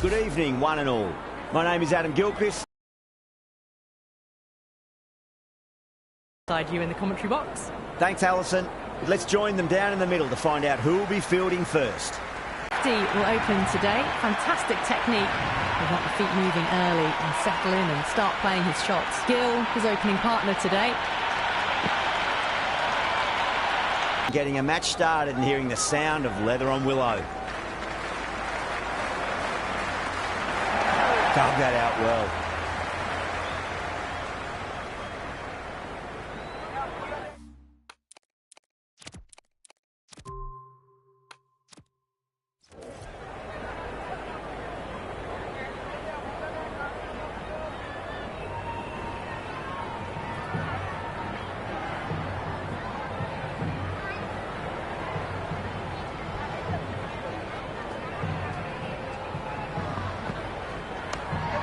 Good evening, one and all. My name is Adam Gilchrist. You in the commentary box. Thanks, Alison. Let's join them down in the middle to find out who will be fielding first. Will open today. Fantastic technique. He got the feet moving early and settle in and start playing his shots. Gill, his opening partner today. Getting a match started and hearing the sound of leather on willow. Dug that out well.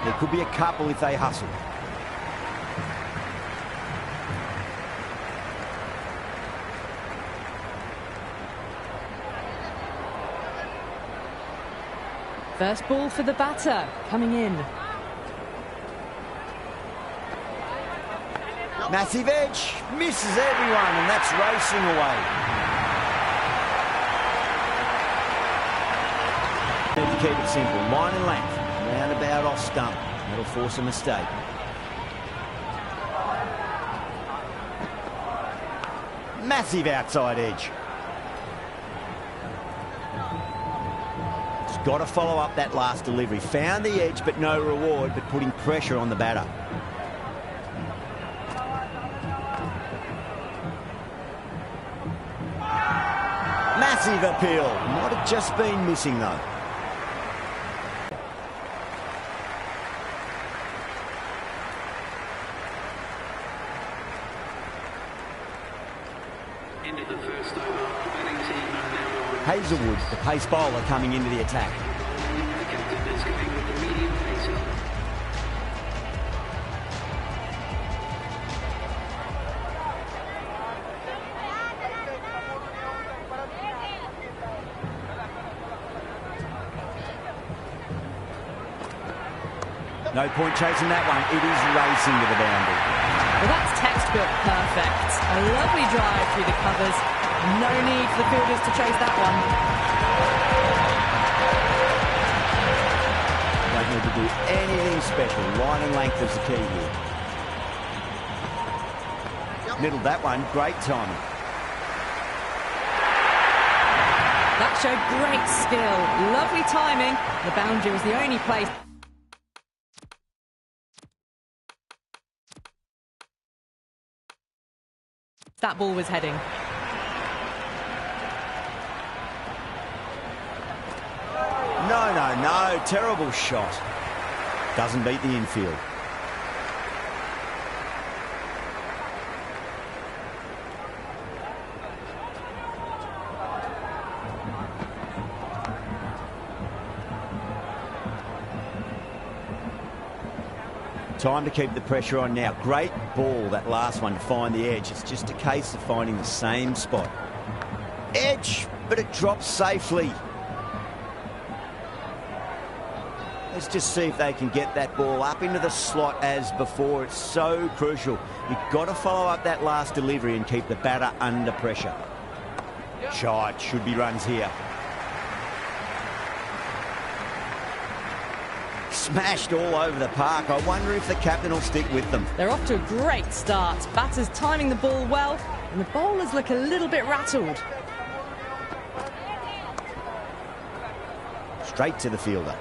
There could be a couple if they hustle. First ball for the batter, coming in. Massive edge, misses everyone, and that's racing away. Need to keep it simple, line and length. Roundabout off stump. That'll force a mistake. Massive outside edge. He's got to follow up that last delivery. Found the edge, but no reward, but putting pressure on the batter. Massive appeal. Might have just been missing, though. Hazelwood, the pace bowler, coming into the attack. No point chasing that one. It is racing to the boundary. Well, that's textbook perfect. A lovely drive through the covers. No need for the fielders to chase that one. Don't need to do anything special. Line and length is the key here. Middled that one. Great timing. That showed great skill. Lovely timing. The boundary was the only place. That ball was heading. No. Terrible shot. Doesn't beat the infield. Time to keep the pressure on now. Great ball, that last one, to find the edge. It's just a case of finding the same spot. Edge, but it drops safely. Let's just see if they can get that ball up into the slot as before. It's so crucial. You've got to follow up that last delivery and keep the batter under pressure. Shot, should be runs here. Smashed all over the park. I wonder if the captain will stick with them. They're off to a great start. Batters timing the ball well, and the bowlers look a little bit rattled. Straight to the fielder.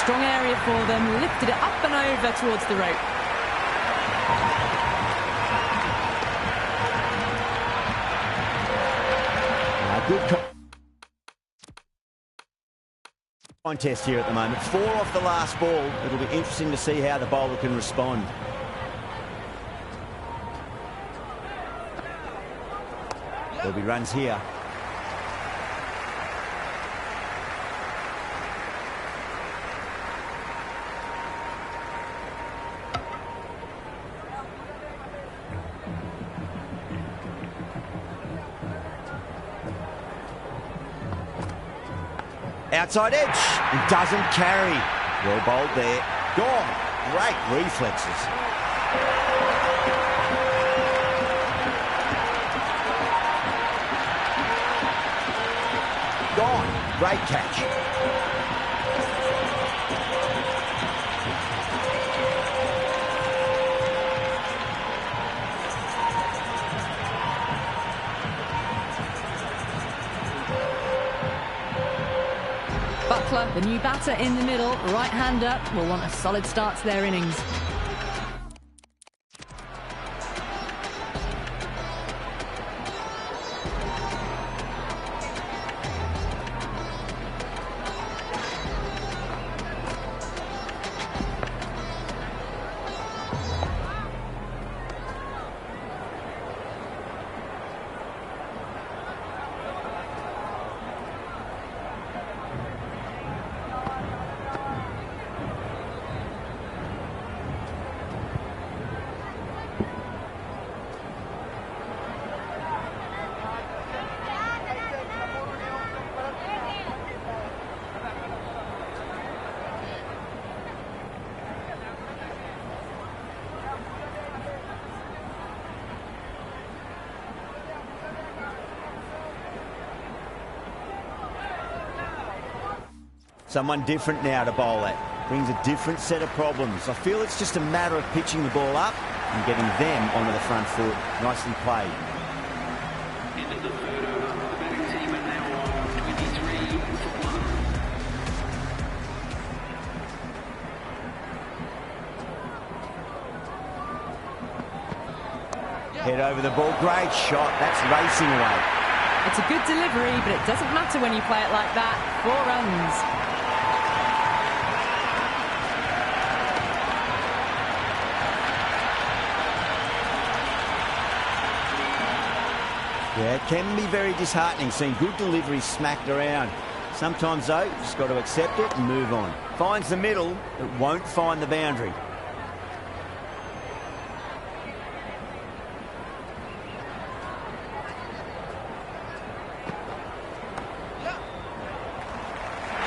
Strong area for them, lifted it up and over towards the rope. Good Contest here at the moment. 4 off the last ball. It'll be interesting to see how the bowler can respond. There'll be runs here. Outside edge. It doesn't carry. Well bowled there. Gone. Great reflexes. Gone. Great catch. Buckler, the new batter in the middle, right-hander, will want a solid start to their innings. Someone different now to bowl at. Brings a different set of problems. I feel it's just a matter of pitching the ball up and getting them onto the front foot. Nicely played. Into the third over. The batting team are now on 23 for 1. Head over the ball. Great shot. That's racing away. It's a good delivery, but it doesn't matter when you play it like that. 4 runs. Yeah, it can be very disheartening seeing good delivery smacked around. Sometimes, though, you've just got to accept it and move on. Finds the middle, but won't find the boundary.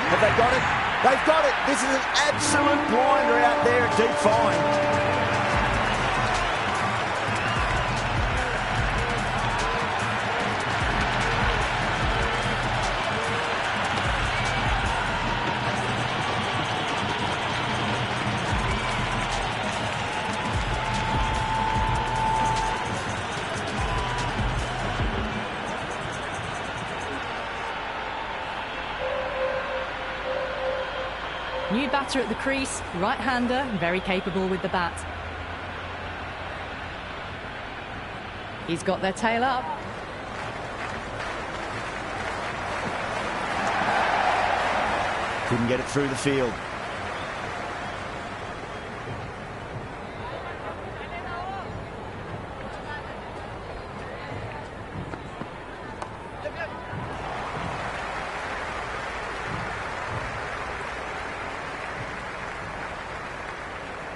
Have they got it? They've got it. This is an absolute blinder out there at deep fine. New batter at the crease, right-hander, very capable with the bat. He's got their tail up. Couldn't get it through the field.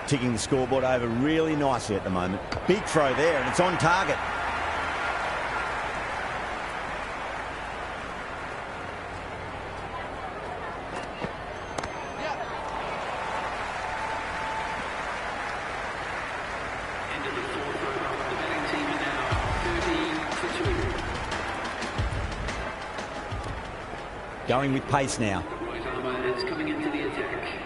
Ticking the scoreboard over really nicely at the moment. Big throw there, and it's on target. Into the fourth over. The batting team are now 30 for 2. Going with pace now. The right armour is coming into the attack.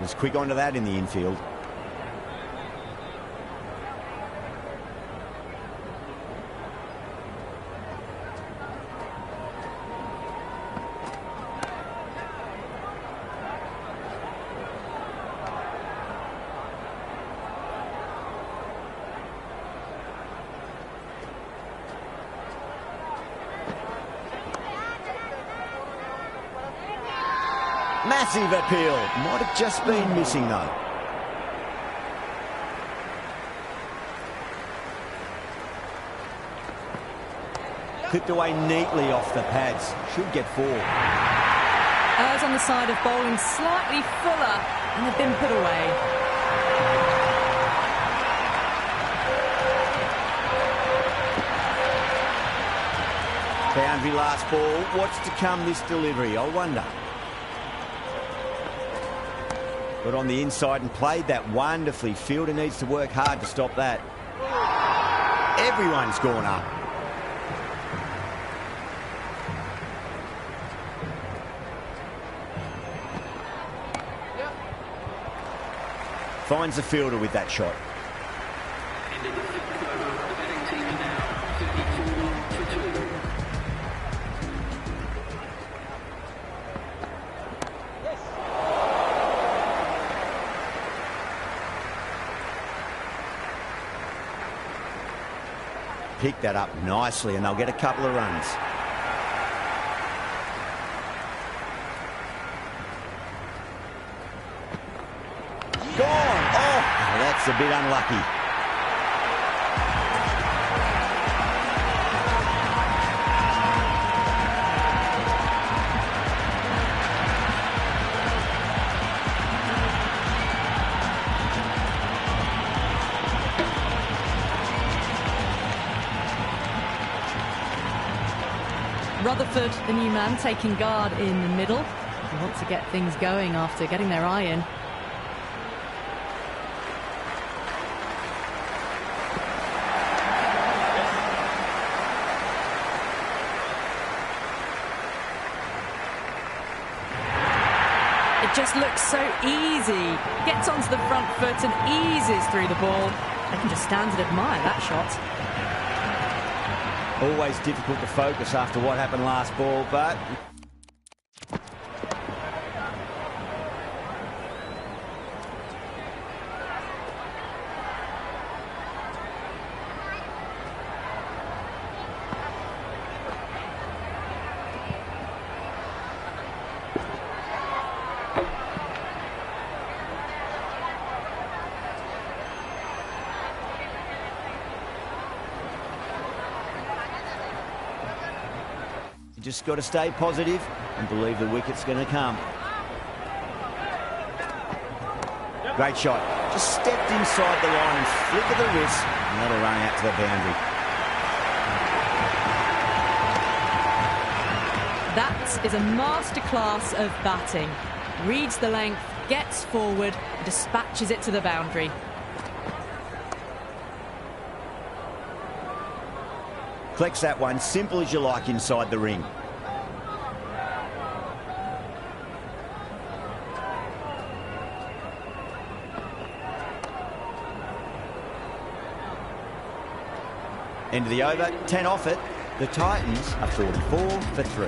Was quick onto that in the infield. Massive appeal. Might have just been missing, though. Clipped away neatly off the pads. Should get 4. Errs on the side of bowling slightly fuller, and they've been put away. Boundary last ball. What's to come this delivery, I wonder. Got on the inside and played that wonderfully. Fielder needs to work hard to stop that. Everyone's gone up. Finds the fielder with that shot. End of the fifth over. The batting team are now 34 for 2. Pick that up nicely and they'll get a couple of runs. Gone! Oh, that's a bit unlucky. Rutherford, the new man, taking guard in the middle. They want to get things going after getting their eye in. It just looks so easy. Gets onto the front foot and eases through the ball. They can just stand and admire that shot. Always difficult to focus after what happened last ball, but... just got to stay positive and believe the wicket's going to come. Great shot. Just stepped inside the line and flick of the wrist, and that'll run out to the boundary. That is a masterclass of batting. Reads the length, gets forward, and dispatches it to the boundary. Collects that one, simple as you like, inside the ring. End of the over, 10 off it. The Titans are 44 for 3.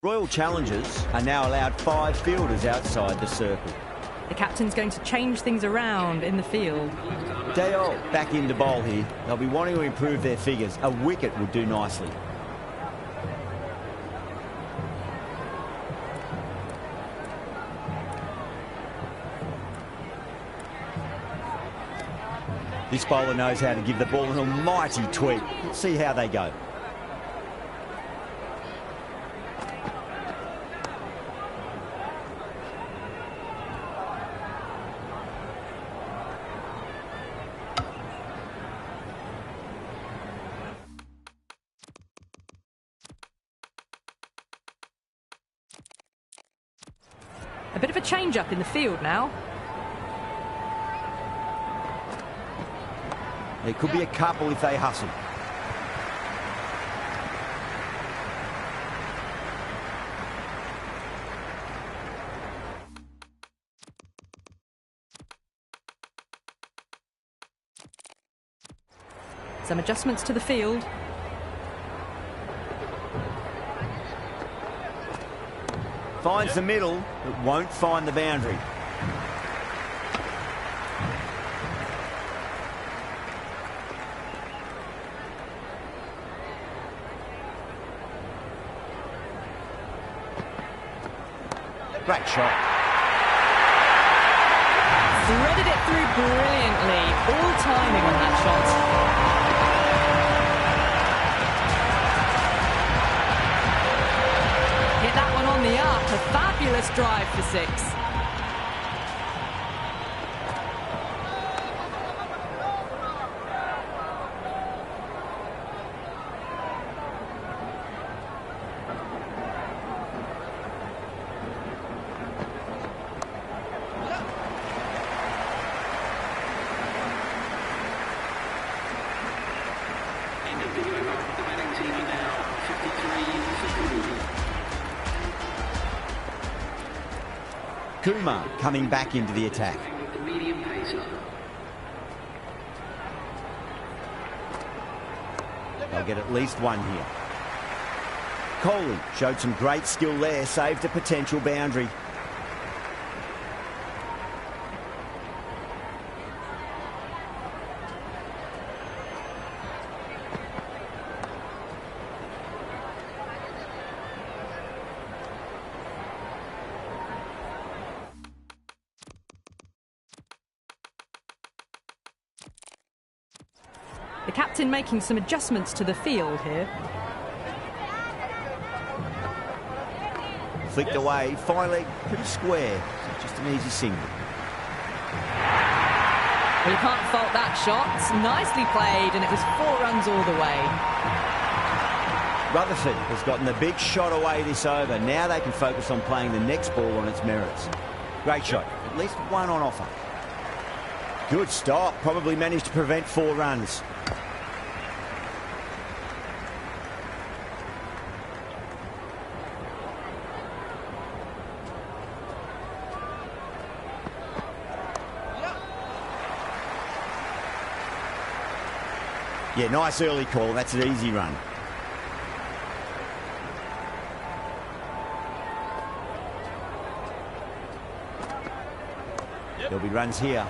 Royal Challengers are now allowed 5 fielders outside the circle. The captain's going to change things around in the field. Dale back into bowl here. They'll be wanting to improve their figures. A wicket would do nicely. This bowler knows how to give the ball an almighty tweak. Let's see how they go. A bit of a change-up in the field now. There could be a couple if they hustle. Some adjustments to the field. Finds the middle, but won't find the boundary. Great shot. Threaded it through brilliantly. All timing on that shot. Hit that one on the up. A fabulous drive for 6. Kumar coming back into the attack. They'll get at least one here. Kohli showed some great skill there, saved a potential boundary. The captain making some adjustments to the field here. Flicked away, finally pretty square. Just an easy single. Well, you can't fault that shot. Nicely played, and it was 4 runs all the way. Rutherford has gotten the big shot away this over. Now they can focus on playing the next ball on its merits. Great shot. At least one on offer. Good stop. Probably managed to prevent 4 runs. Yeah, nice early call. That's an easy run. There'll be runs here.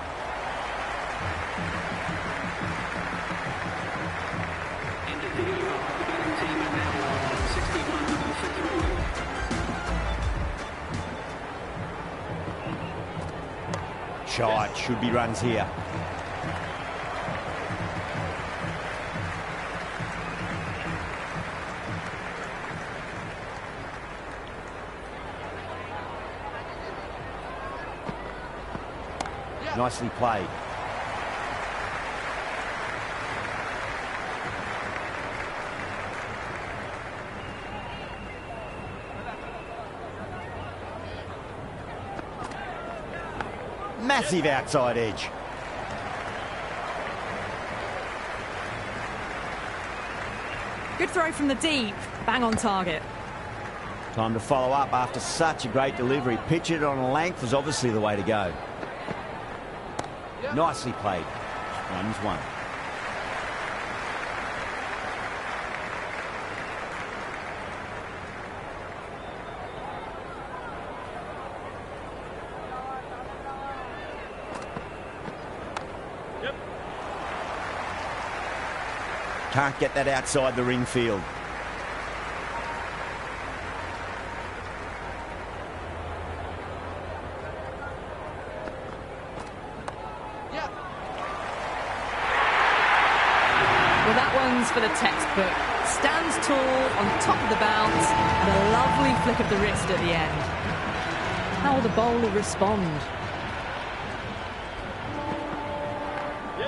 Shot. Should be runs here. Nicely played. Massive outside edge. Good throw from the deep. Bang on target. Time to follow up after such a great delivery. Pitch it on a length was obviously the way to go. Nicely played. Runs 1. Can't get that outside the ring field. Well, that one's for the textbook. Stands tall on top of the bounce and a lovely flick of the wrist at the end. How will the bowler respond?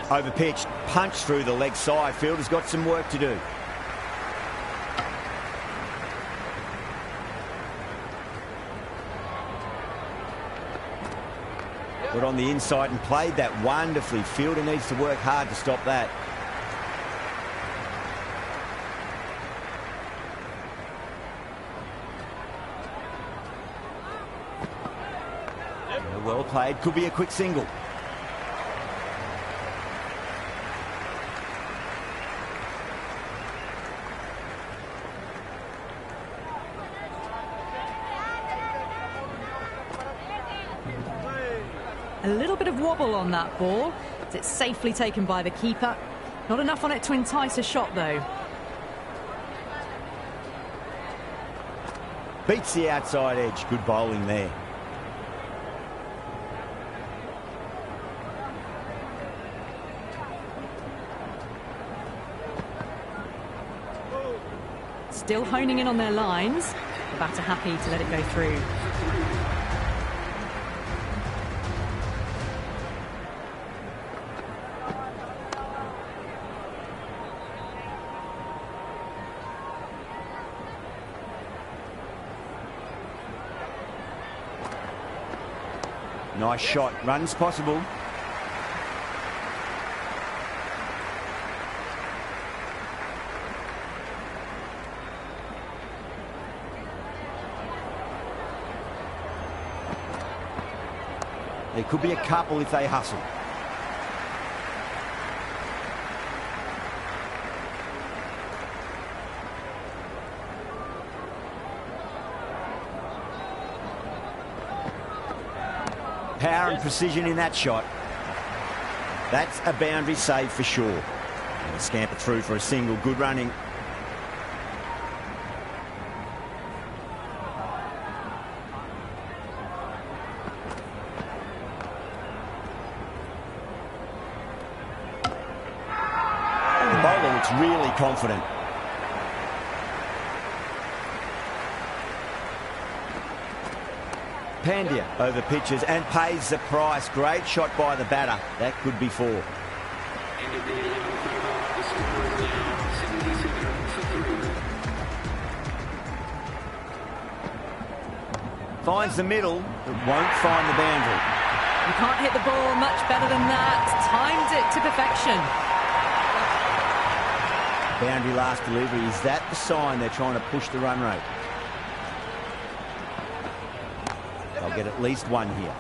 Overpitched, punched through the leg side. Fielder's got some work to do. Got on the inside and played that wonderfully. Fielder needs to work hard to stop that. Well played. Could be a quick single. A little bit of wobble on that ball. It's safely taken by the keeper. Not enough on it to entice a shot, though. Beats the outside edge. Good bowling there. still honing in on their lines. The batter happy to let it go through. Nice shot. Runs possible. There could be a couple if they hustle. Power and precision in that shot. That's a boundary save for sure. And a scamper through for a single. Good running. The bowler looks really confident. Pandya over pitches and pays the price. Great shot by the batter. That could be four. Finds the middle, but won't find the boundary. You can't hit the ball much better than that. Timed it to perfection. Boundary last delivery. Is that the sign they're trying to push the run rate? They'll get at least one here.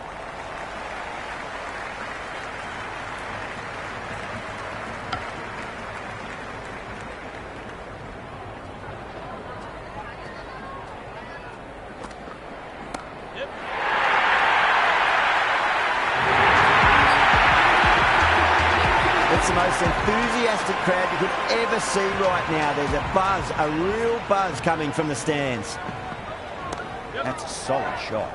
It's the most enthusiastic crowd you could ever see right now. There's a buzz, a real buzz coming from the stands. That's a solid shot.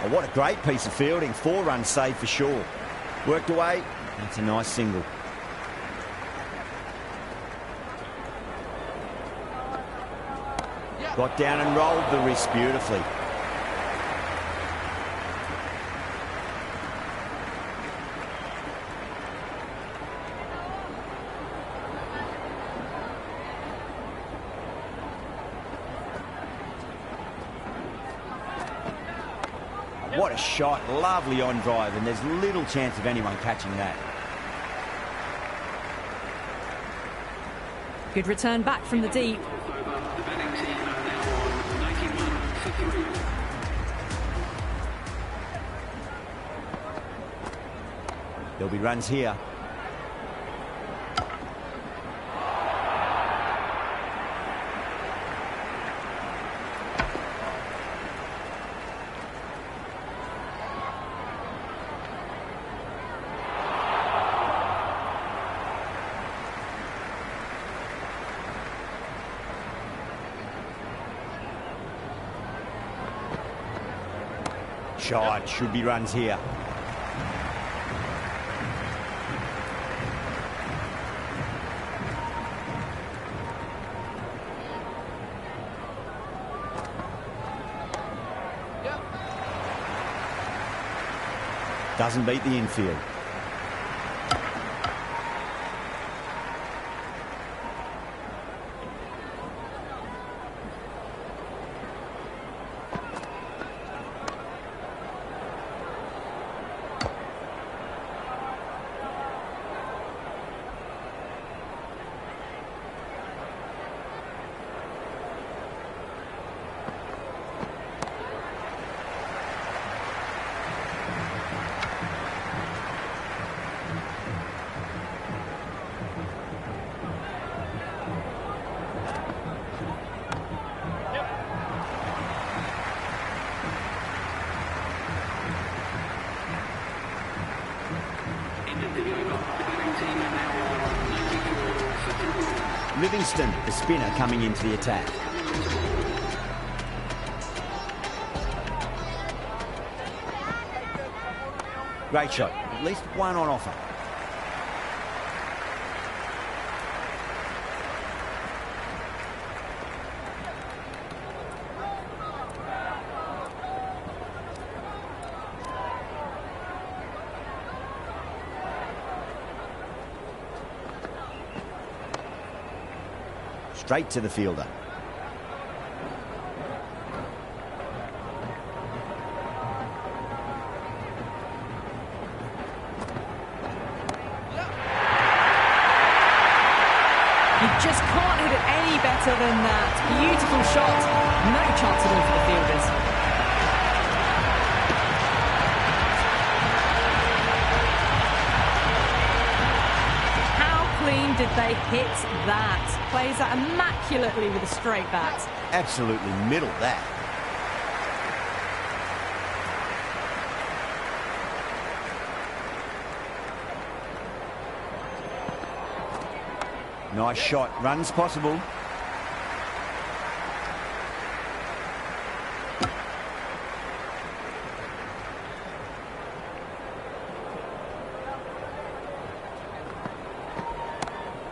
Oh, what a great piece of fielding. 4 runs saved for sure. Worked away. That's a nice single. Got down and rolled the wrist beautifully. What a shot. Lovely on drive, and there's little chance of anyone catching that. Good return back from the deep. There'll be runs here. Shot. Should be runs here. Doesn't beat the infield. Livingston, the spinner, coming into the attack. Great shot. At least one on offer. straight to the fielder. You just can't hit it any better than that. Beautiful shot. No chance at all for the fielders. How clean did they hit that? Plays that immaculately with a straight bat. Absolutely middle that. Nice shot. Runs possible.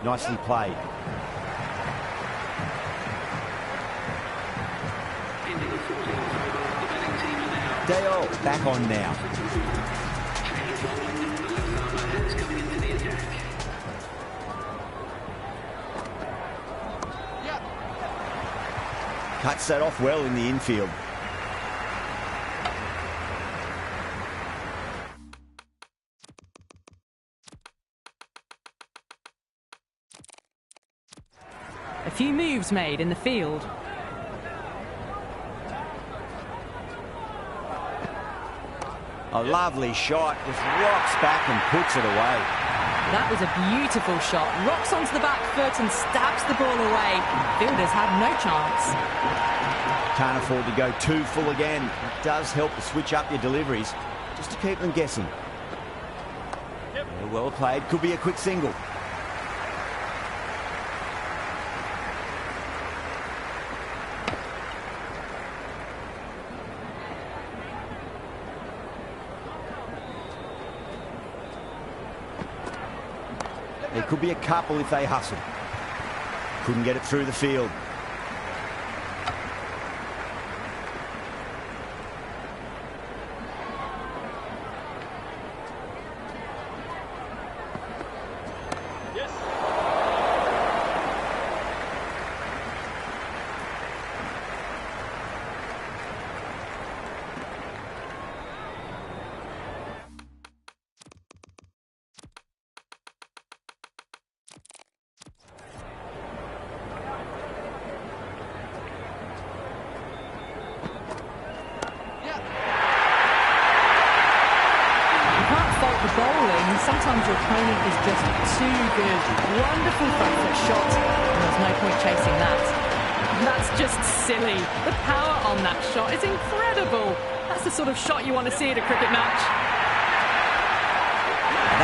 Nicely played. Dale back on now. Cuts that off well in the infield. A few moves made in the field. A lovely shot, just rocks back and puts it away. That was a beautiful shot. Rocks onto the back foot and stabs the ball away. Fielders have no chance. Can't afford to go too full again. It does help to switch up your deliveries, just to keep them guessing. Well played, could be a quick single. There could be a couple if they hustle. Couldn't get it through the field. Bowling, sometimes your opponent is just too good. Wonderful front foot shot, and there's no point chasing that. That's just silly. The power on that shot is incredible. That's the sort of shot you want to see at a cricket match.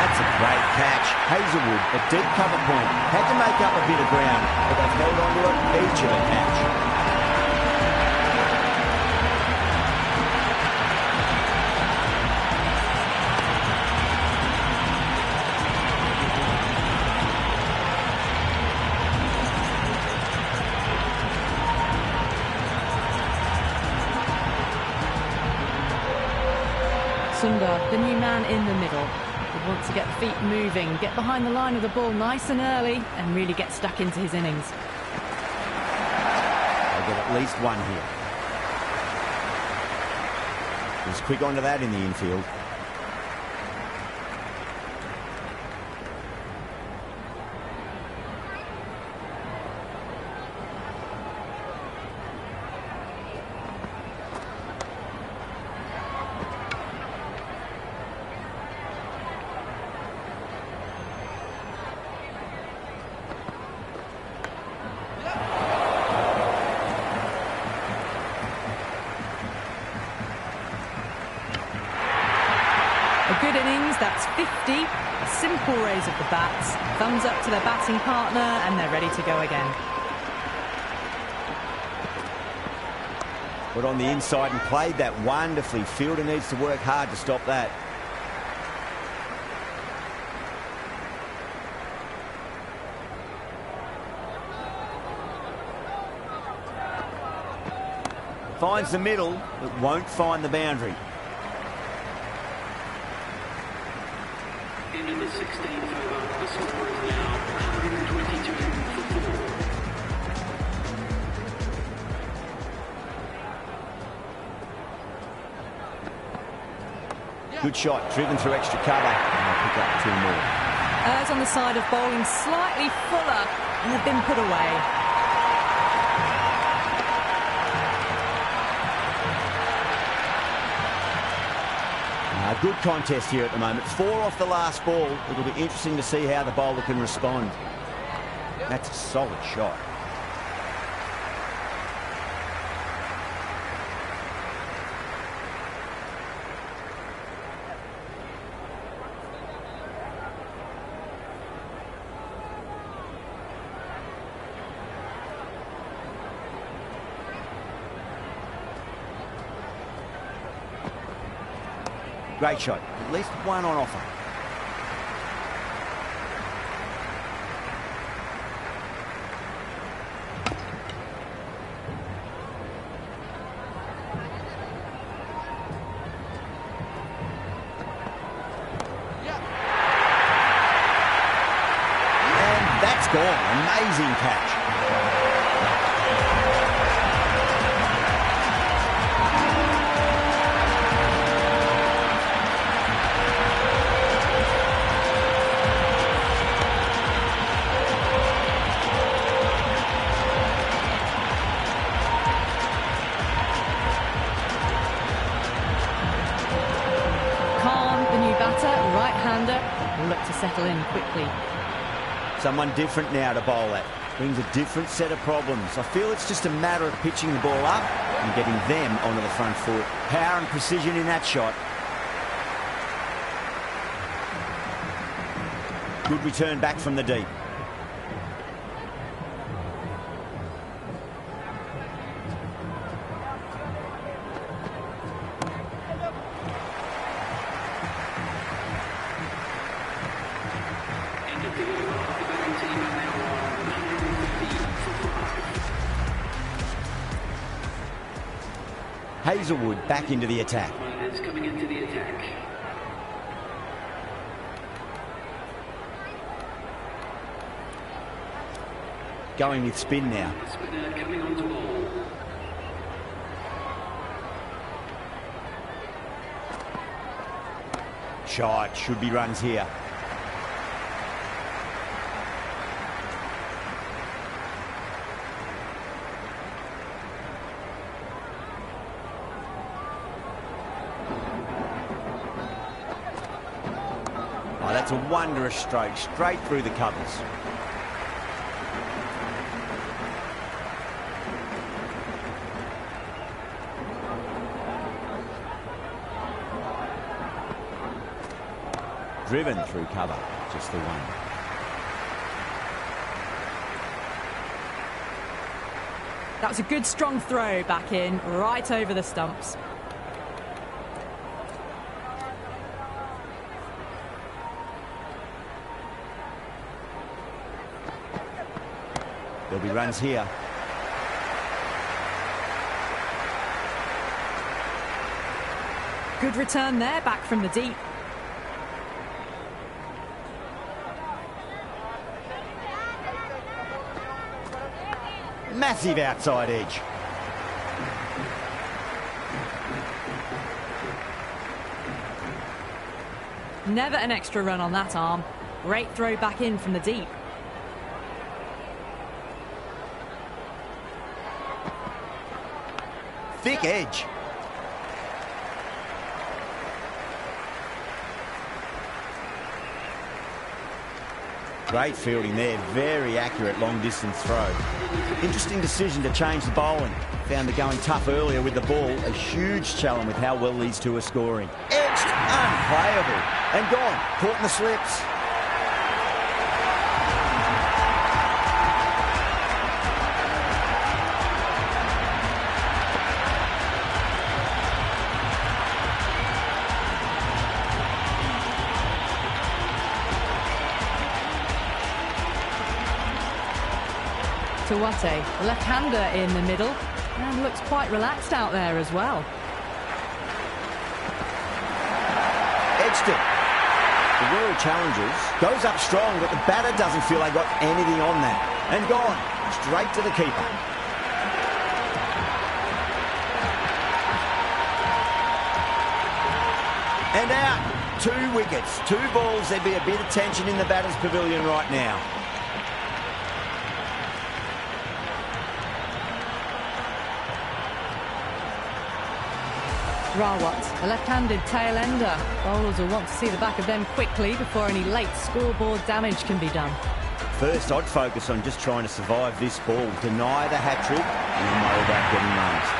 That's a great catch. Hazelwood, a deep cover point, had to make up a bit of ground, but they've held on to it each of the catch. Sundar, the new man in the middle, would want to get the feet moving, get behind the line of the ball nice and early, and really get stuck into his innings. They'll get at least one here. He's quick onto that in the infield. A good innings, that's 50. A simple raise of the bats. Thumbs up to their batting partner, and they're ready to go again. Put on the inside and played that wonderfully. Fielder needs to work hard to stop that. Finds the middle, but won't find the boundary. Into the 16th over. The score is now 122 for 4. Good shot, driven through extra cover. And they'll pick up 2 more. Errs on the side of bowling slightly fuller and have been put away. Good contest here at the moment. 4 off the last ball. It'll be interesting to see how the bowler can respond. That's a solid shot. Great shot. At least 1 on offer. And that's gone. Amazing catch. Look to settle in quickly. Someone different now to bowl at. Brings a different set of problems. I feel it's just a matter of pitching the ball up and getting them onto the front foot. Power and precision in that shot. Good return back from the deep. Hazelwood back into the attack. Coming into the attack. Going with spin now. Spinner coming on to ball. Shot. Should be runs here. That's a wondrous stroke, straight through the covers. Driven through cover, just the one. That was a good strong throw back in, right over the stumps. There'll be runs here. Good return there, back from the deep. Massive outside edge. Never an extra run on that arm. Great throw back in from the deep. Thick edge. Great fielding there, very accurate long distance throw. Interesting decision to change the bowling. Found the going tough earlier with the ball. A huge challenge with how well these two are scoring. Edged, unplayable, and gone, caught in the slips. Tawate, left-hander in the middle, and looks quite relaxed out there as well. Edged it. The world challengers goes up strong, but the batter doesn't feel they got anything on that. And gone, straight to the keeper. And out. 2 wickets, 2 balls. There'd be a bit of tension in the batter's pavilion right now. Rawat, a left-handed tail ender. Bowlers will want to see the back of them quickly before any late scoreboard damage can be done. First, I'd focus on just trying to survive this ball, deny the hat-trick, and then worry about getting runs.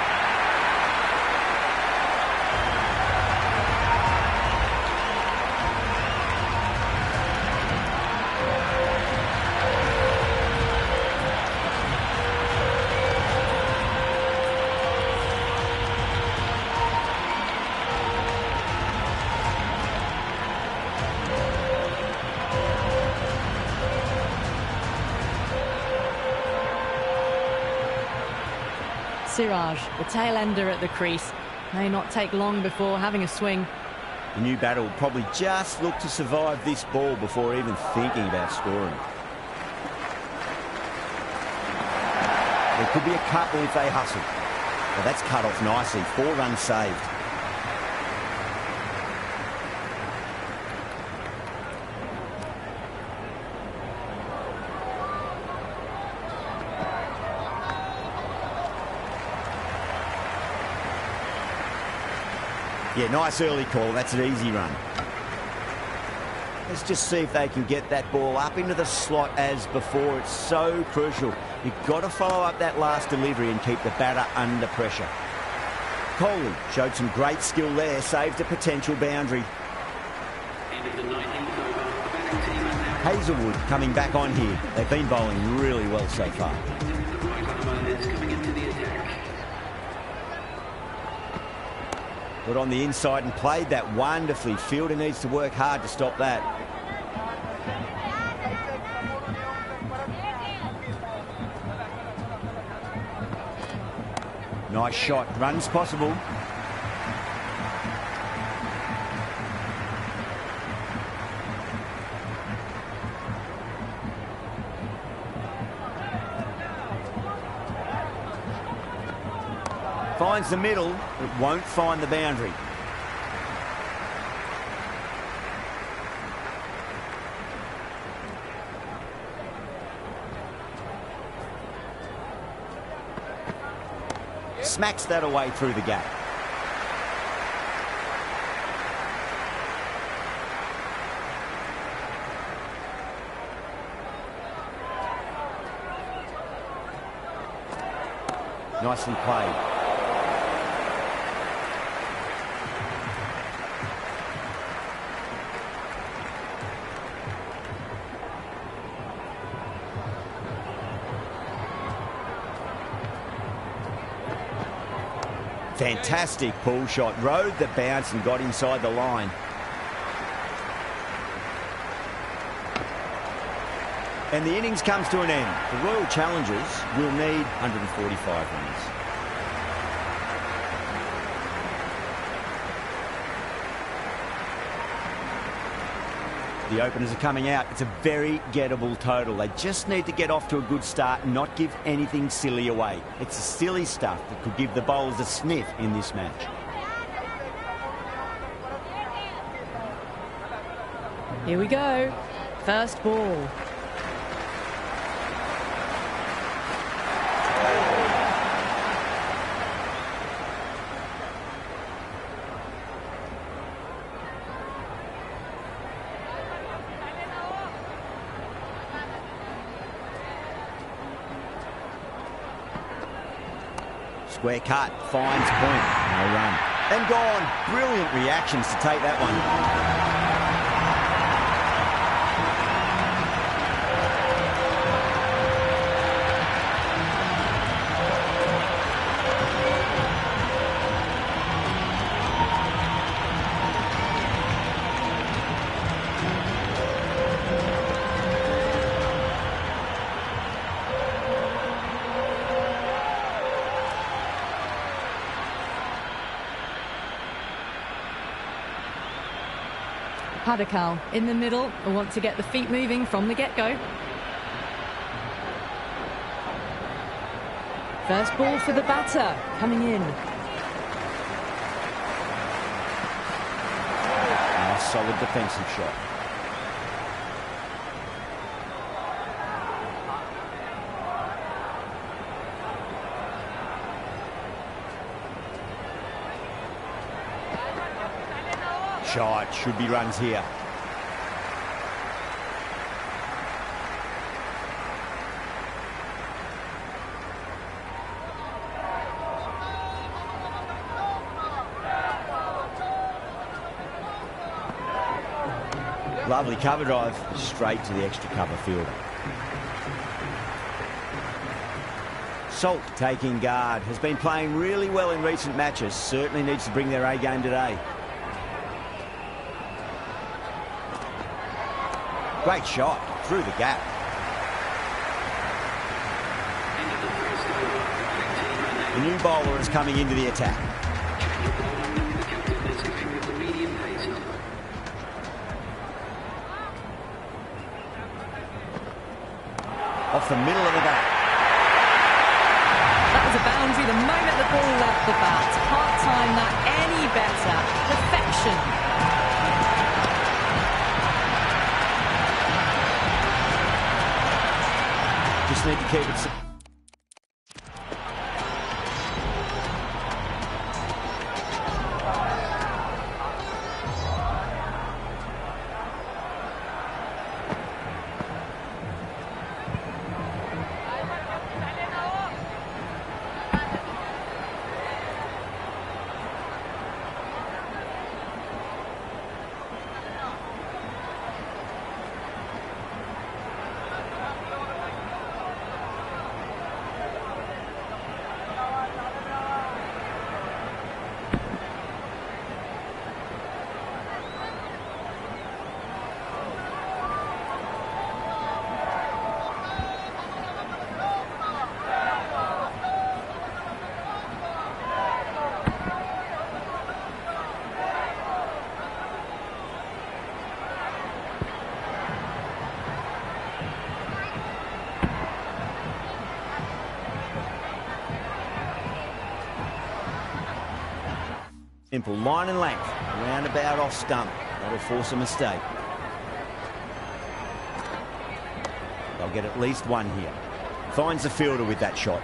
Siraj, the tail ender at the crease, may not take long before having a swing. The new batter will probably just look to survive this ball before even thinking about scoring. There could be a couple if they hustle. Well, that's cut off nicely. 4 runs saved. Yeah, nice early call. That's an easy run. Let's just see if they can get that ball up into the slot as before. It's so crucial. You've got to follow up that last delivery and keep the batter under pressure. Kohli showed some great skill there, saved a potential boundary. End of the 19th over. The batting team are now Hazelwood coming back on here. They've been bowling really well so far. the right arm is coming into the attack. Got on the inside and played that wonderfully. Fielder needs to work hard to stop that. Nice shot. Runs possible. Finds the middle, but won't find the boundary. Smacks that away through the gap. Nicely played. Fantastic pull shot. Rode the bounce and got inside the line. And the innings comes to an end. The Royal Challengers will need 145 runs. The openers are coming out. It's a very gettable total. They just need to get off to a good start and not give anything silly away. It's the silly stuff that could give the bowlers a sniff in this match. Here we go. First ball. Square cut, finds point, no run. And gone. Brilliant reactions to take that one. Padikal in the middle will want to get the feet moving from the get-go. First ball for the batter, coming in. solid defensive shot. Shot, should be runs here. Lovely cover drive, straight to the extra cover fielder. Salt taking guard, has been playing really well in recent matches, certainly needs to bring their A game today. Great shot, through the gap. The new bowler is coming into the attack. Off the middle of the bat. That was a boundary the moment the ball left the bat. Can't time that any better. Perfection. Just need to keep it. Simple line and length, roundabout off stump. That'll force a mistake. They'll get at least one here. Finds the fielder with that shot.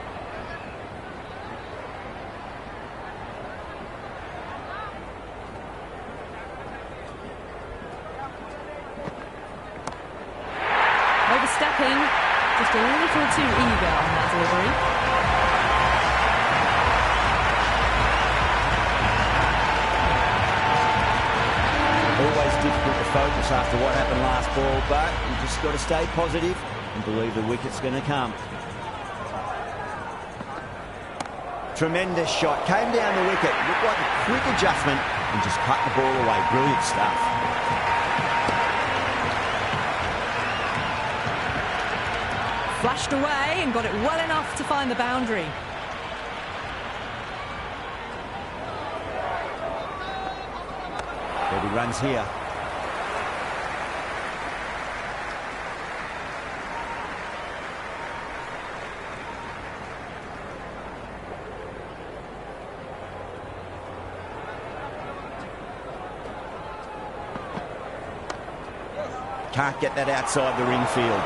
Overstepping, just a little too eager on that delivery. Always difficult to focus after what happened last ball, but you just got to stay positive and believe the wicket's going to come. Tremendous shot. Came down the wicket. Looked like a quick adjustment and just cut the ball away. Brilliant stuff. Flashed away and got it well enough to find the boundary. There'll be runs here. Can't get that outside the ring field.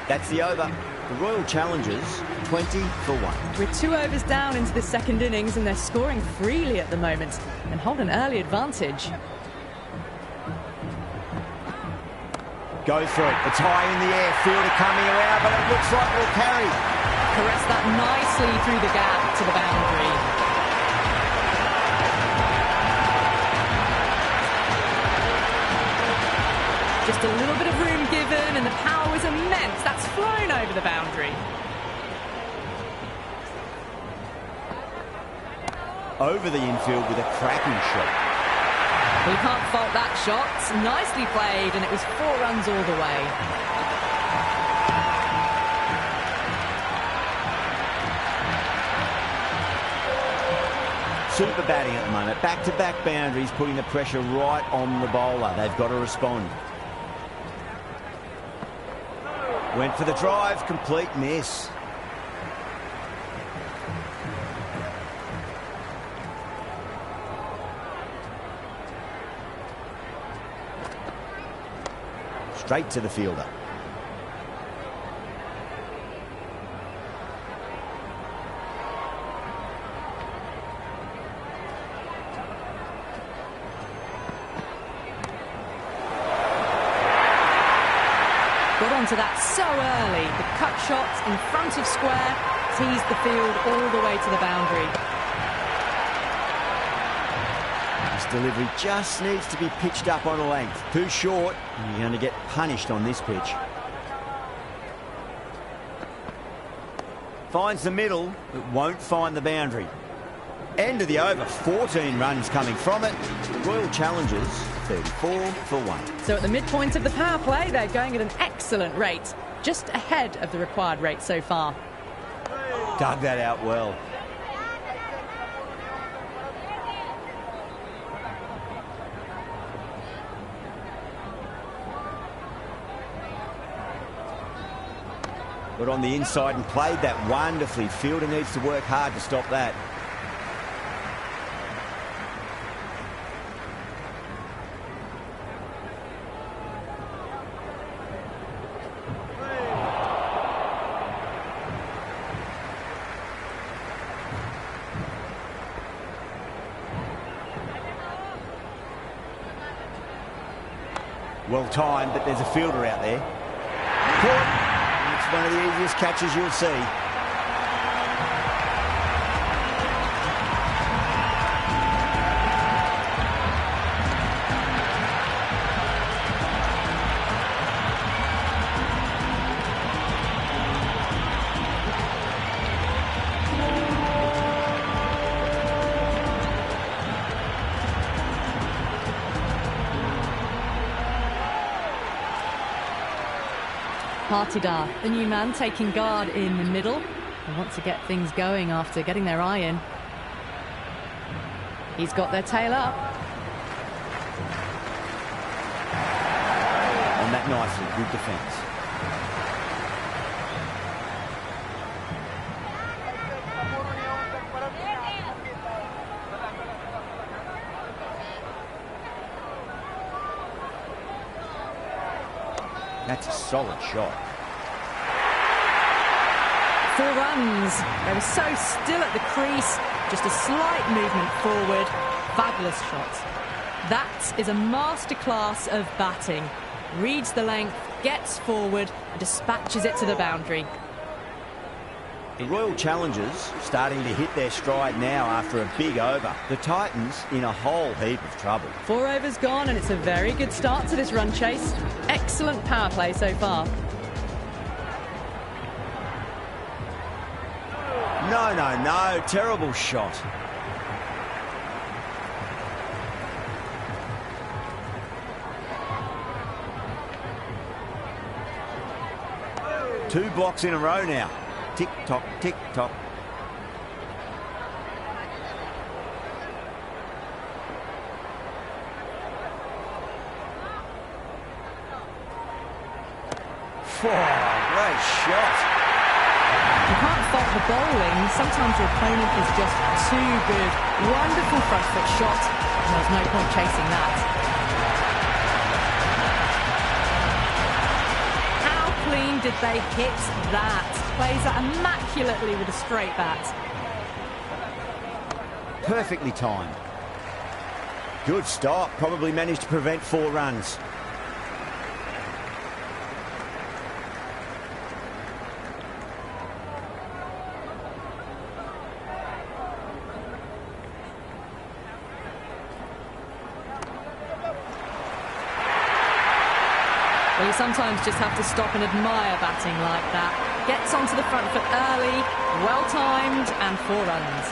That's the over. The Royal Challengers 20 for 1. With 2 overs down into the second innings and they're scoring freely at the moment and hold an early advantage. Go for it. It's high in the air. Fielder coming around, but it looks like it'll carry. Caress that nicely through the gap to the boundary. Just a little bit of room given and the power was immense. That's flown over the boundary. Over the infield with a cracking shot. Well, you can't fault that shot. Nicely played and it was 4 runs all the way. Super batting at the moment. Back-to-back boundaries, putting the pressure right on the bowler. They've got to respond. Went for the drive, complete miss. Straight to the fielder. Got onto that so early. The cut shot in front of square teased the field all the way to the boundary. This delivery just needs to be pitched up on a length. Too short, and you're going to get punished on this pitch. Finds the middle, but won't find the boundary. End of the over, 14 runs coming from it. Royal Challengers, 34 for 1. So at the midpoint of the power play, they're going at an excellent rate, just ahead of the required rate so far. Dug that out well. Got on the inside and played that wonderfully. Fielder needs to work hard to stop that. Well timed, but there's a fielder out there. Caught. It's one of the easiest catches you'll see. Partidar, the new man, taking guard in the middle. They want to get things going after getting their eye in. He's got their tail up. On that nicely, good defence. That's a solid shot. 4 runs. They were so still at the crease. Just a slight movement forward. Fabulous shot. That is a masterclass of batting. Reads the length, gets forward, and dispatches it to the boundary. The Royal Challengers starting to hit their stride now after a big over. The Titans in a whole heap of trouble. 4 overs gone, and it's a very good start to this run chase. Excellent power play so far. No. Terrible shot. Two blocks in a row now. Tick-tock, tick-tock. Great shot. You can't fault the bowling. Sometimes your opponent is just too good. Wonderful front foot shot. And there's no point chasing that. How clean did they hit that? Plays that immaculately with a straight bat. Perfectly timed. Good stop. Probably managed to prevent 4 runs. Well, you sometimes just have to stop and admire batting like that. Gets onto the front foot early, well-timed, and 4 runs.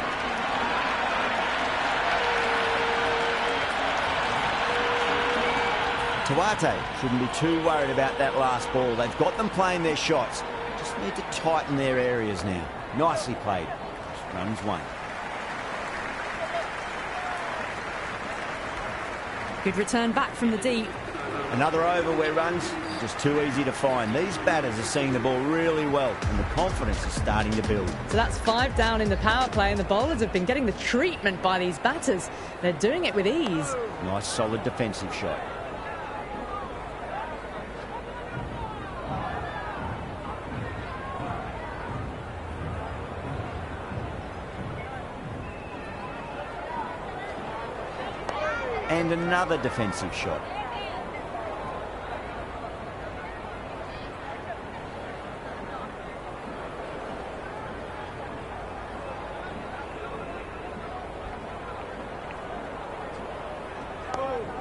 Tuate shouldn't be too worried about that last ball. They've got them playing their shots. Just need to tighten their areas now. Nicely played. Runs 1. Good return back from the deep. Another over where runs are just too easy to find. These batters are seeing the ball really well, and the confidence is starting to build. So that's 5 down in the power play, and the bowlers have been getting the treatment by these batters. They're doing it with ease. Nice, solid defensive shot. And another defensive shot.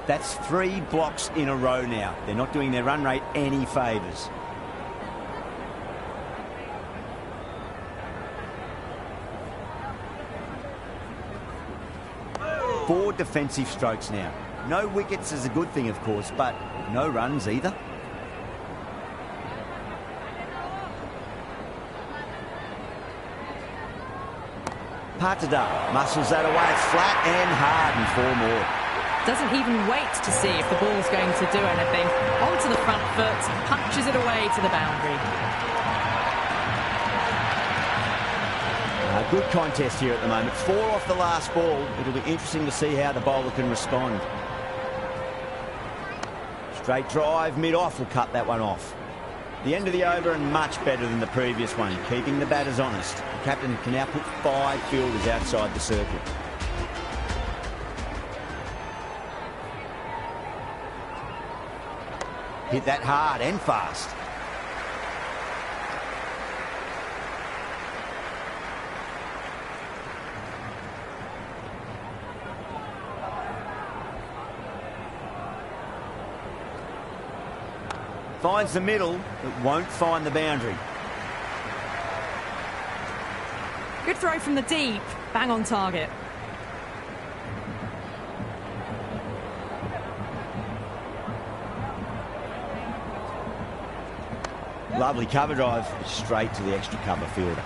That's 3 blocks in a row now. They're not doing their run rate any favours. Four defensive strokes now. No wickets is a good thing, of course, but no runs either. Patada muscles that away. It's flat and hard, and 4 more. Doesn't even wait to see if the ball's going to do anything. Onto the front foot, punches it away to the boundary. A good contest here at the moment. 4 off the last ball. It'll be interesting to see how the bowler can respond. Straight drive, mid-off will cut that one off. The end of the over and much better than the previous one, keeping the batters honest. The captain can now put 5 fielders outside the circle. Hit that hard and fast. Finds the middle, but won't find the boundary. Good throw from the deep. Bang on target. Lovely cover drive, straight to the extra cover fielder.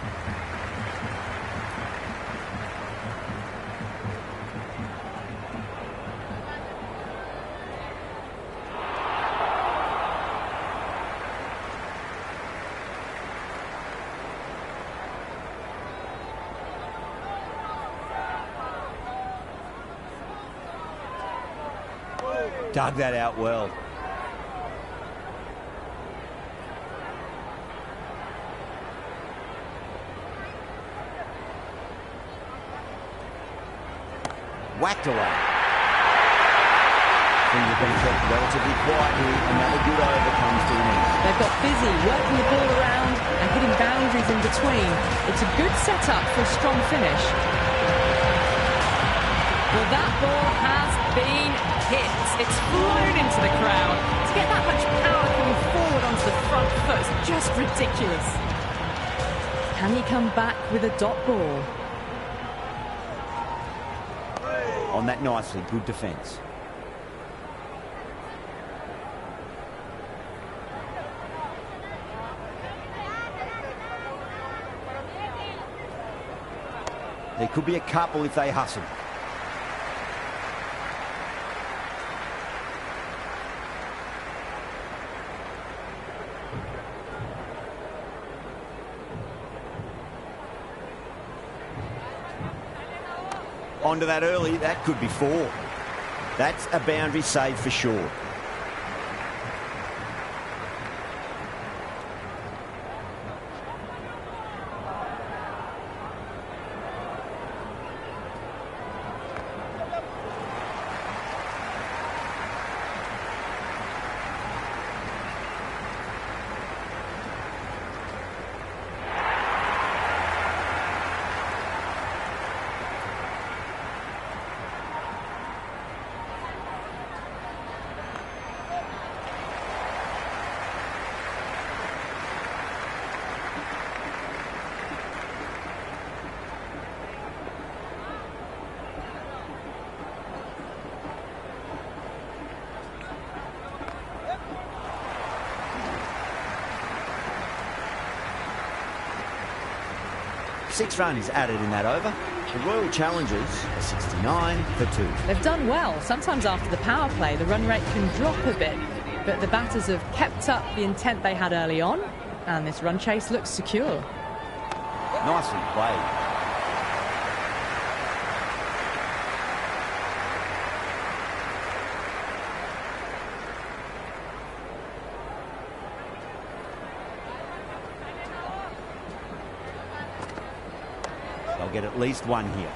Dug that out well. Whacked away. Things have been kept relatively quiet here. Another good over comes to an end. They've got busy working the ball around and hitting boundaries in between. It's a good setup for a strong finish. Well, that ball has been hit. It's flown into the crowd. To get that much power coming forward onto the front foot is just ridiculous. Can he come back with a dot ball? On that nicely, good defence. There could be a couple if they hustle. Onto that early, that could be 4. That's a boundary save for sure. 6 runs added in that over. The Royal Challengers are 69 for 2. They've done well. Sometimes after the power play, the run rate can drop a bit, but the batters have kept up the intent they had early on, and this run chase looks secure. Nicely played. They'll get at least one here.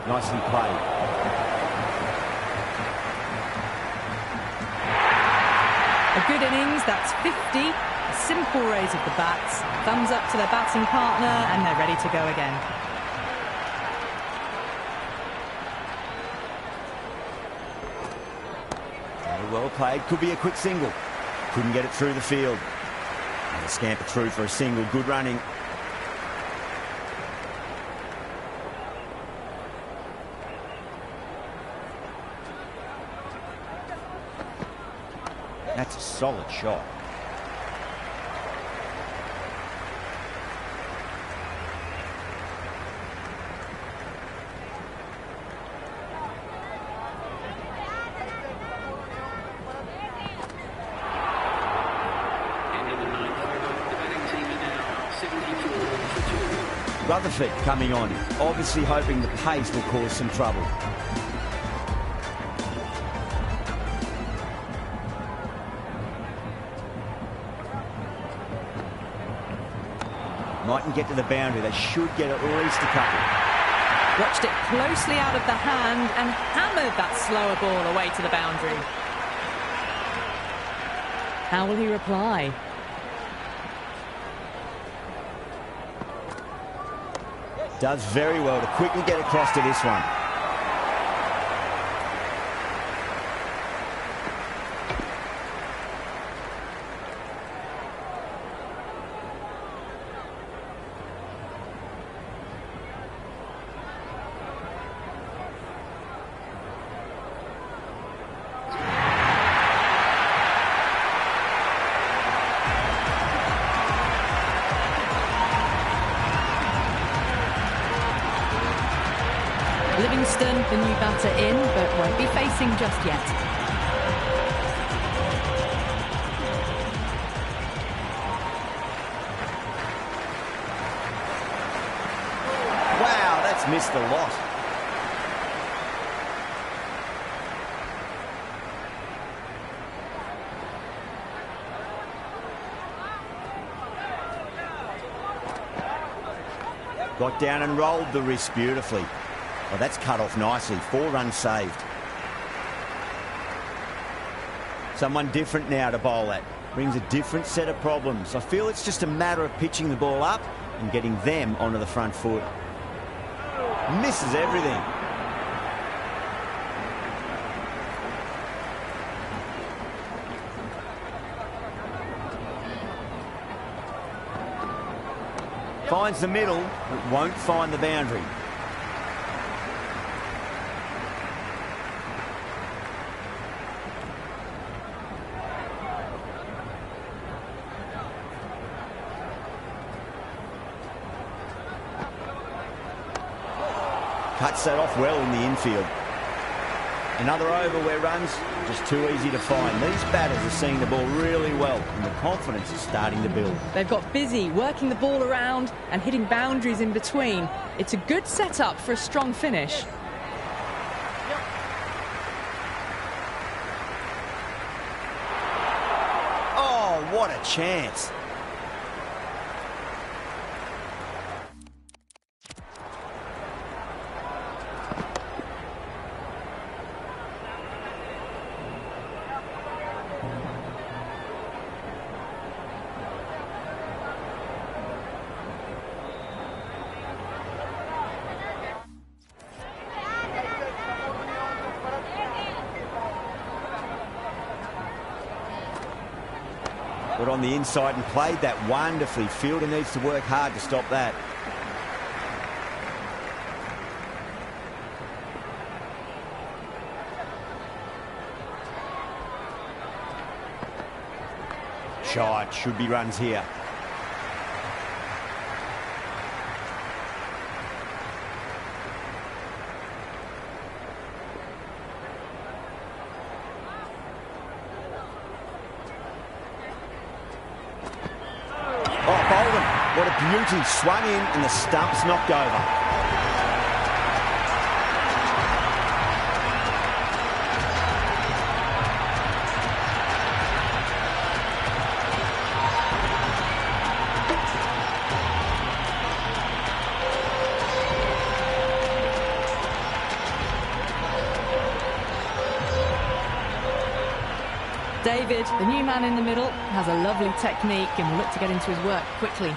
Nicely played. A good innings, that's 50. A simple raise of the bats. Thumbs up to their batting partner, and they're ready to go again. Very well played. Could be a quick single. Couldn't get it through the field. And a scamper through for a single. Good running. That's a solid shot. Rutherford coming on, obviously hoping the pace will cause some trouble. Mightn't get to the boundary. They should get at least a couple. Watched it closely out of the hand and hammered that slower ball away to the boundary. How will he reply? Does very well to quickly get across to this one. Livingston, the new batter in, but won't be facing just yet. Wow, that's missed a lot. Got down and rolled the wrist beautifully. Oh, that's cut off nicely. 4 runs saved. Someone different now to bowl at. Brings a different set of problems. I feel it's just a matter of pitching the ball up and getting them onto the front foot. Misses everything. Finds the middle, but won't find the boundary. Cuts that off well in the infield. Another over where runs just too easy to find. These batters are seeing the ball really well, and the confidence is starting to build. They've got busy working the ball around and hitting boundaries in between. It's a good setup for a strong finish. Oh, what a chance. Got on the inside and played that wonderfully. Fielder needs to work hard to stop that. Shot, should be runs here. Oh, Bolden, what a beauty. Swung in and the stump's knocked over. David, the new man in the middle, has a lovely technique and will look to get into his work quickly.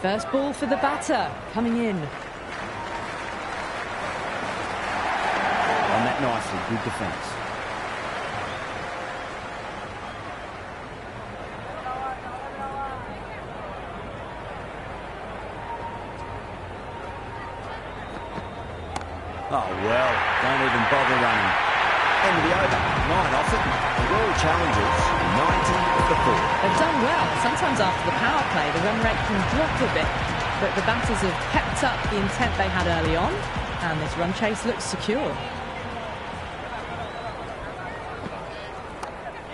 First ball for the batter, coming in. On that nicely, good defence. Oh, well, don't even bother running. End of the over, 9 off it. The Royal Challengers, 90 for 4. They've done well. Sometimes after the power play, the run rate can drop a bit, but the batters have kept up the intent they had early on, and this run chase looks secure.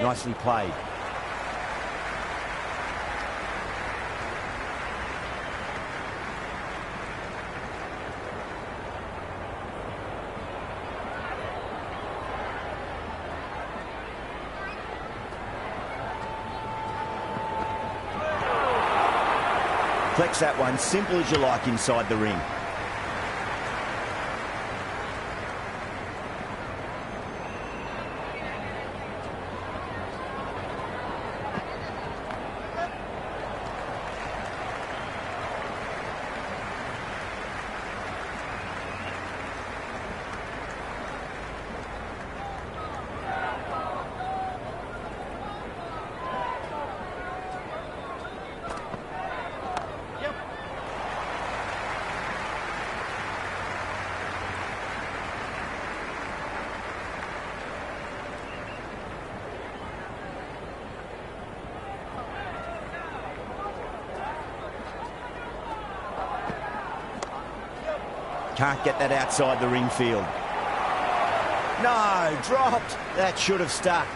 Nicely played. Flex that one, simple as you like inside the ring. Can't get that outside the ring field. No, dropped. That should have stuck.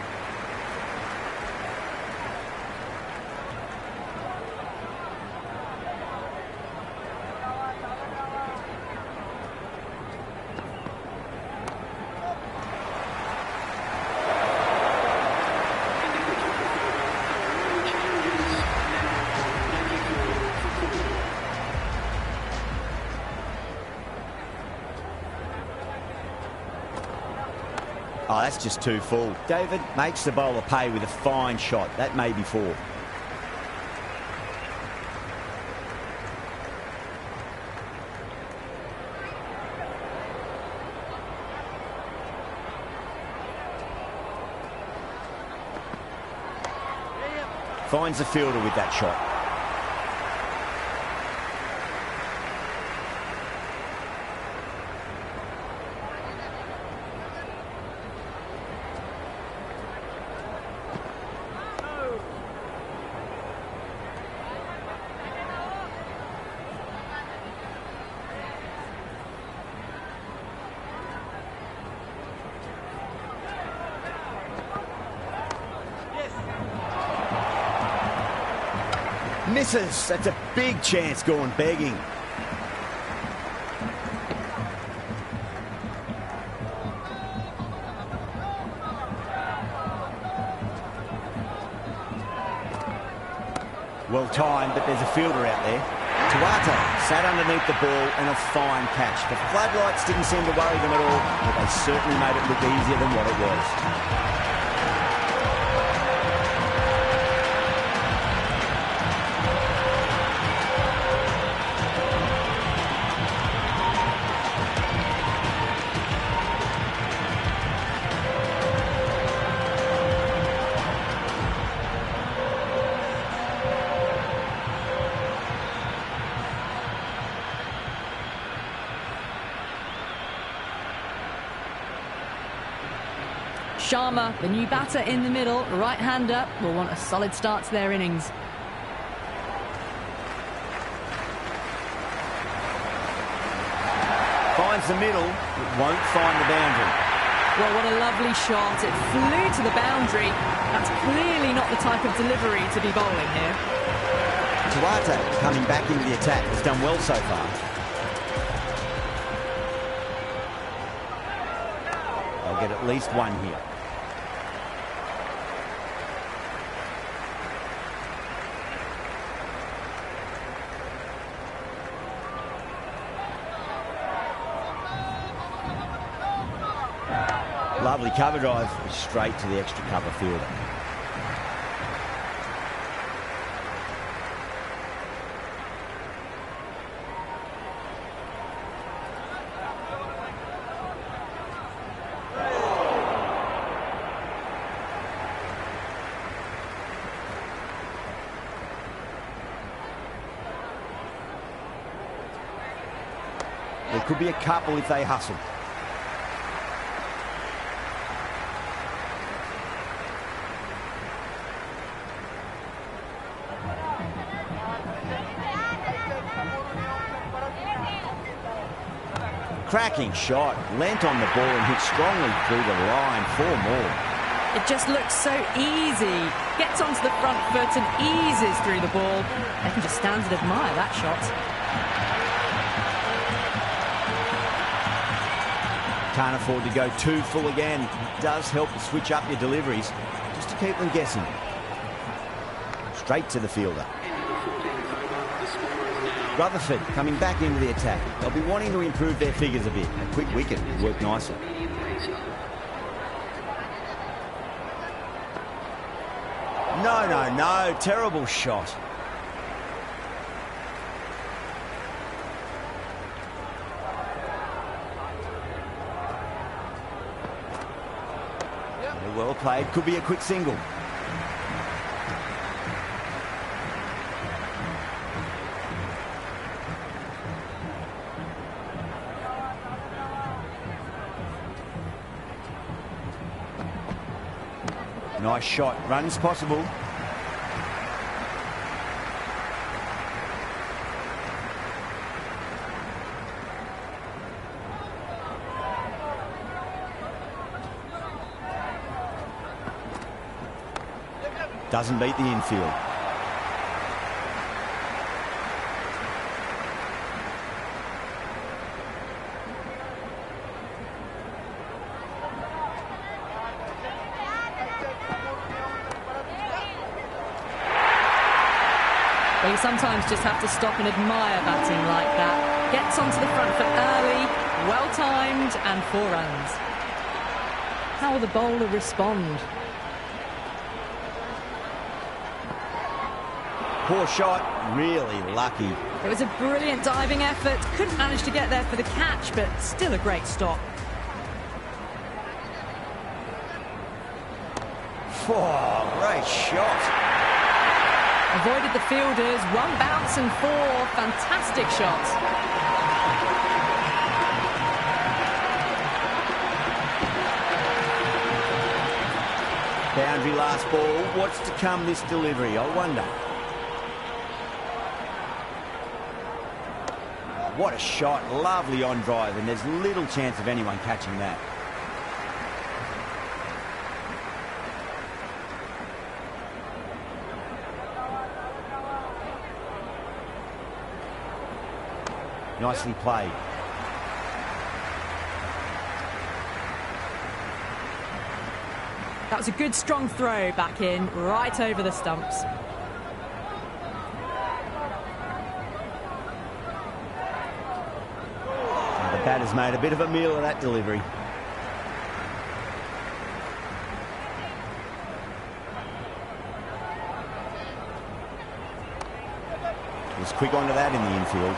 Oh, that's just too full. David makes the bowler pay with a fine shot. That may be 4. Finds the fielder with that shot. Misses. That's a big chance gone begging. Well timed, but there's a fielder out there. Tuata sat underneath the ball and a fine catch. The floodlights didn't seem to worry them at all, but they certainly made it look easier than what it was. Sharma, the new batter in the middle, right-hander, will want a solid start to their innings. Finds the middle, but won't find the boundary. Well, what a lovely shot. It flew to the boundary. That's clearly not the type of delivery to be bowling here. Tuata, coming back into the attack, has done well so far. They'll get at least one here. Lovely cover drive straight to the extra cover fielder. There could be a couple if they hustle. Cracking shot, leant on the ball and hit strongly through the line. 4 more. It just looks so easy. Gets onto the front foot and eases through the ball. They can just stand and admire that shot. Can't afford to go too full again. It does help to switch up your deliveries just to keep them guessing. Straight to the fielder. Rutherford coming back into the attack. They'll be wanting to improve their figures a bit. A quick wicket would work nicely. No. Terrible shot. Well played. Could be a quick single. Nice shot. Runs possible. Doesn't beat the infield. Well, you sometimes just have to stop and admire batting like that. Gets onto the front foot early, well-timed, and 4 runs. How will the bowler respond? Poor shot, really lucky. It was a brilliant diving effort. Couldn't manage to get there for the catch, but still a great stop. Oh, great shot. Avoided the fielders, 1 bounce and 4. Fantastic shot. Boundary last ball. What's to come this delivery, I wonder. What a shot. Lovely on drive, and there's little chance of anyone catching that. Nicely played. That was a good strong throw back in, right over the stumps. And the batter's made a bit of a meal of that delivery. Was quick onto that in the infield.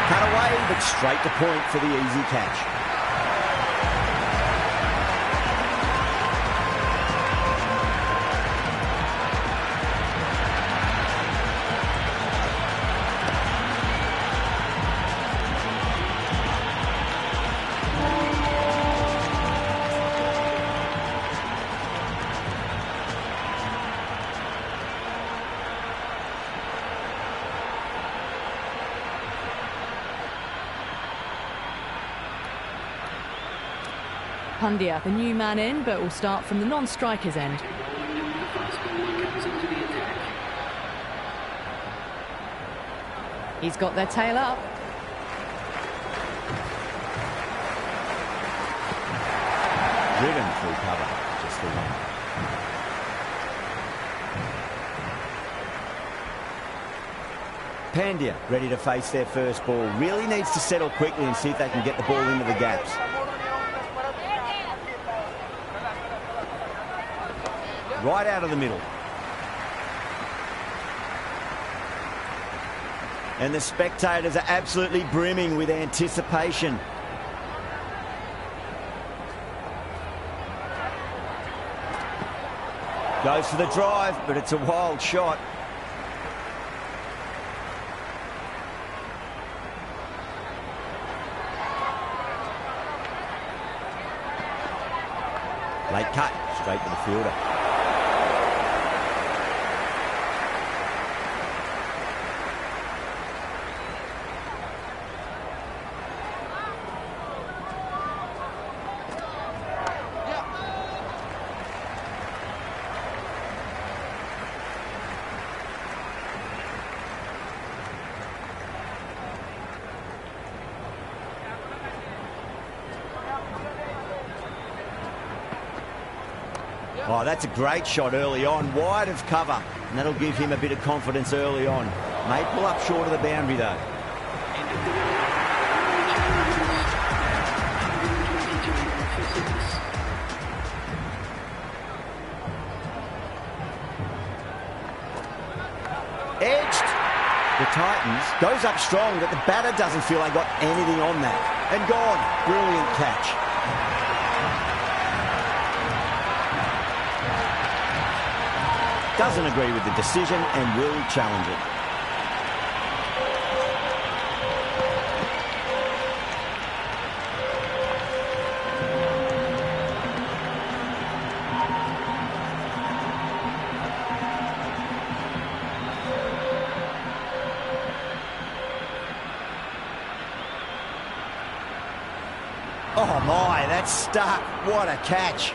Cut away, but straight to point for the easy catch. Pandya, the new man in, but will start from the non-striker's end. He's got their tail up. Driven through cover, just the one. Pandya ready to face their first ball. Really needs to settle quickly and see if they can get the ball into the gaps. Right out of the middle. And the spectators are absolutely brimming with anticipation. Goes for the drive, but it's a wild shot. Late cut, straight to the fielder. Oh, that's a great shot early on, wide of cover, and that'll give him a bit of confidence early on. May pull up short of the boundary though. Edged. The Titans goes up strong, but the batter doesn't feel they got anything on that. And gone. Brilliant catch. Doesn't agree with the decision and will challenge it. Oh my, that's stuck. What a catch.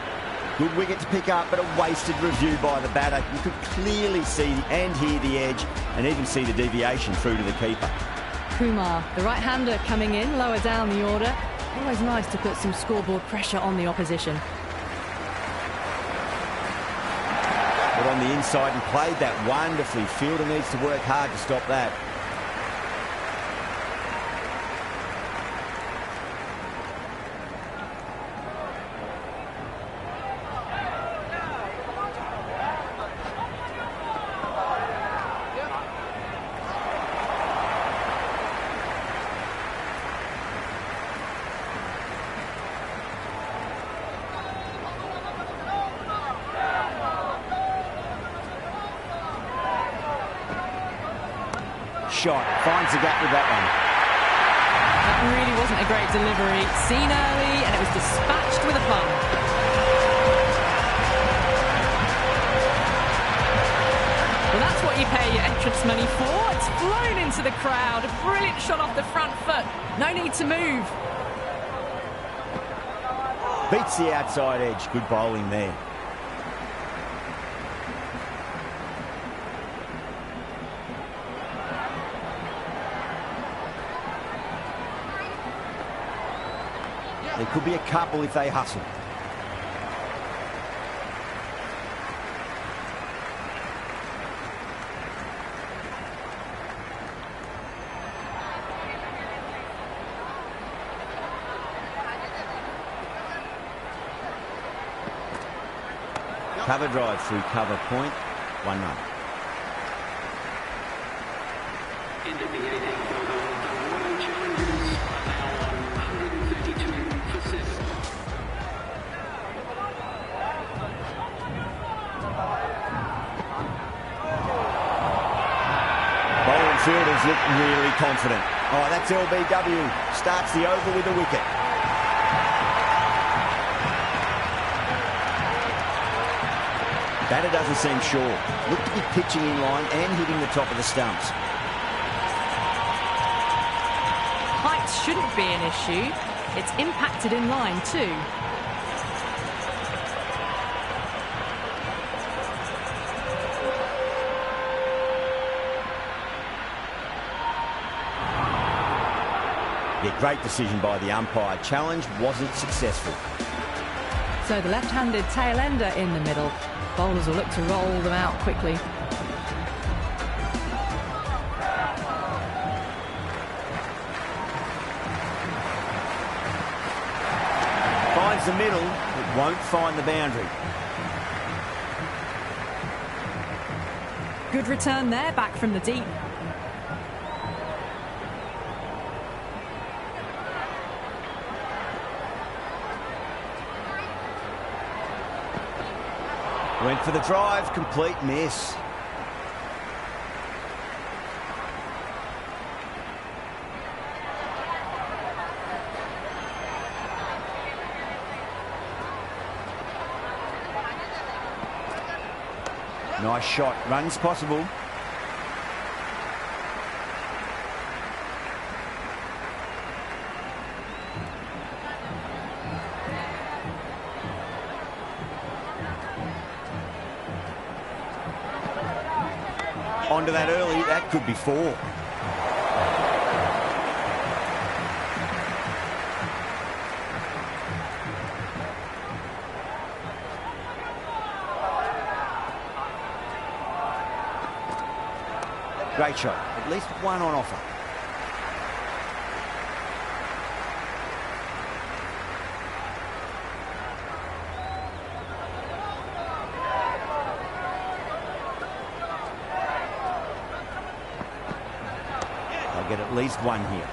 Good wicket to pick up, but a wasted review by the batter. You could clearly see and hear the edge and even see the deviation through to the keeper. Kumar, the right-hander coming in, lower down the order. Always nice to put some scoreboard pressure on the opposition. Got on the inside and played that wonderfully. Fielder needs to work hard to stop that. Shot, finds the gap with that one. That really wasn't a great delivery. Seen early, and it was dispatched with a plum. Well, that's what you pay your entrance money for. It's flown into the crowd. A brilliant shot off the front foot. No need to move. Beats the outside edge. Good bowling there. There could be a couple if they hustle. Cover drive through cover point, 1-0. End of the 18th over, the Royal Challengers are now on 132 for 7. Bowling fielders look really confident. Oh, that's LBW. Starts the over with a wicket. Batter doesn't seem sure. Looked to be pitching in line and hitting the top of the stumps. Height shouldn't be an issue. It's impacted in line too. Yeah, great decision by the umpire. Challenge wasn't successful. So the left-handed tail ender in the middle. Bowlers will look to roll them out quickly. Finds the middle, but won't find the boundary. Good return there, back from the deep. Went for the drive, complete miss. Nice shot, runs possible. Onto that early, that could be 4. Great shot, at least one on offer. Get at least one here.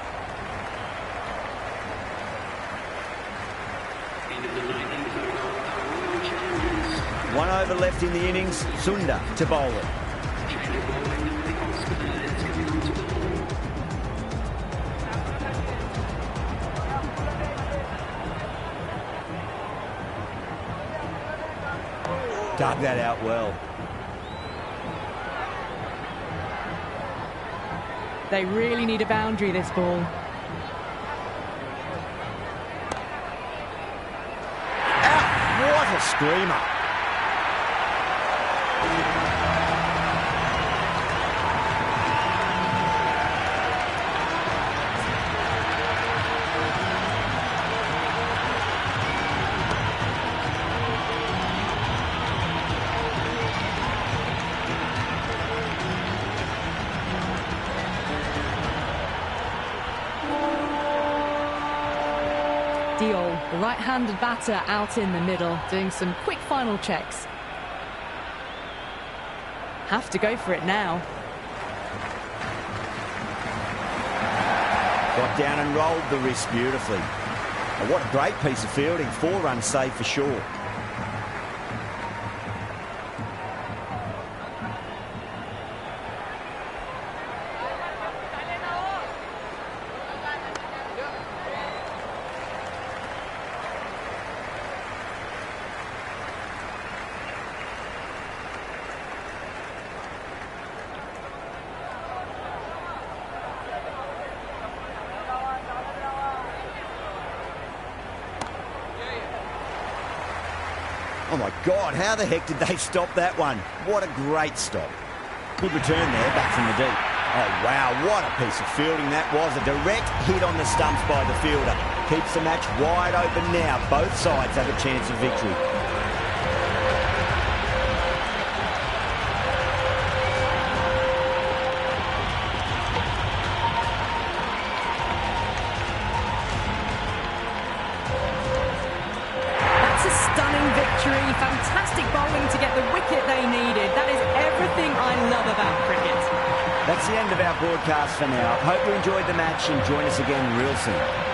End of the 19th over, the Royal Challengers. 1 over left in the innings. Sunda to bowl it. Change of bowling, the off-spinners coming onto the ball. Dug that out well. They really need a boundary, this ball. Out! What a screamer. Diol, the right-handed batter, out in the middle, doing some quick final checks. Have to go for it now. Got down and rolled the wrist beautifully. Oh, what a great piece of fielding. 4 runs saved for sure. Oh, my God, how the heck did they stop that one? What a great stop. Good return there, back from the deep. Oh, wow, what a piece of fielding that was. A direct hit on the stumps by the fielder. Keeps the match wide open now. Both sides have a chance of victory. Fantastic bowling to get the wicket they needed. That is everything I love about cricket. That's the end of our broadcast for now. Hope you enjoyed the match and join us again real soon.